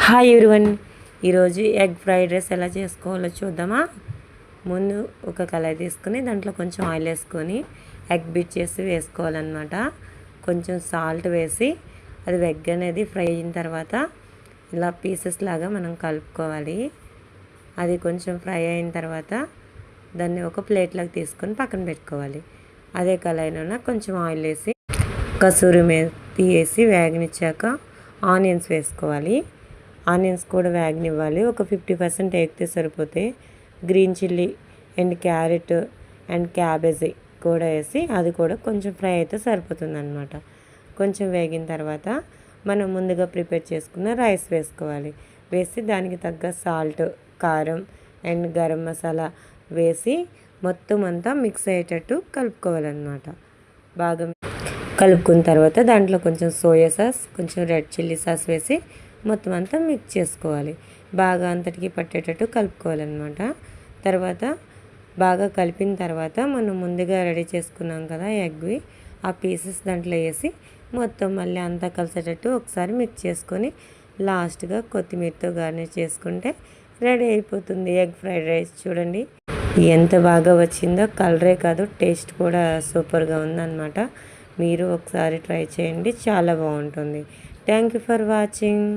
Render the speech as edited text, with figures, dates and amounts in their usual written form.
Hi everyone. ఈరోజు egg fried rice ఎలా చేసుకోవాలో చూద్దామా. ముందు ఒక కళాయి తీసుకుని దాంట్లో కొంచెం ఆయిల్ వేసుకొని ఎగ్ బీట్ చేసి వేసుకోవాలన్నమాట. కొంచెం సాల్ట్ వేసి అది ఎగ్ అనేది ఫ్రై అయిన తర్వాత ఇలా పీసెస్ లాగా మనం కలుపుకోవాలి. అది కొంచెం ఫ్రై అయిన తర్వాత దాన్ని ఒక ప్లేట్లోకి తీసుకొని పక్కన పెట్టుకోవాలి. అదే కళాయిలో కొంచెం ఆయిల్ వేసి కసూరి మేతి వేసి వేగనిచ్చాక ఆనియన్స్ వేసుకోవాలి. ఆనియన్స్ కూడా వేగనివ్వాలి. ఒక 50% వేగితే సరిపోతాయి. Green chilli and carrot and cabbage కూడా వేసి అది కూడా కొంచెం ఫ్రై అయితే సరిపోతుంది అన్నమాట. కొంచెం వేగిన తర్వాత మనం ముందుగా ప్రిపేర్ చేసుకున్న రైస్ వేసుకోవాలి. వేసి దానికి తగ్గ సాల్ట్, కారం అండ్ గరం మసాలా వేసి మొత్తం అంతా మిక్స్ అయ్యేటట్టు కలుపుకోవాలన్నమాట. బాగా కలుపుకున్న తర్వాత దాంట్లో కొంచెం సోయా సాస్, కొంచెం రెడ్ చిల్లీ సాస్ వేసి మొత్తం అంతా మిక్స్ చేసుకోవాలి. బాగా అంతటికి పట్టేటట్టు కలుపుకోవాలన్నమాట. తర్వాత బాగా కలిపిన తర్వాత మనం ముందుగా రెడీ చేసుకున్నాం కదా ఎగ్వి, ఆ పీసెస్ దాంట్లో వేసి మొత్తం మళ్ళీ అంతా కలిసేటట్టు ఒకసారి మిక్స్ చేసుకొని లాస్ట్గా కొత్తిమీరతో గార్నిష్ చేసుకుంటే రెడీ అయిపోతుంది ఎగ్ ఫ్రైడ్ రైస్. చూడండి ఎంత బాగా వచ్చిందో, కలరే కాదు టేస్ట్ కూడా సూపర్గా ఉందన్నమాట. మీరు ఒకసారి ట్రై చేయండి, చాలా బాగుంటుంది. Thank you for watching.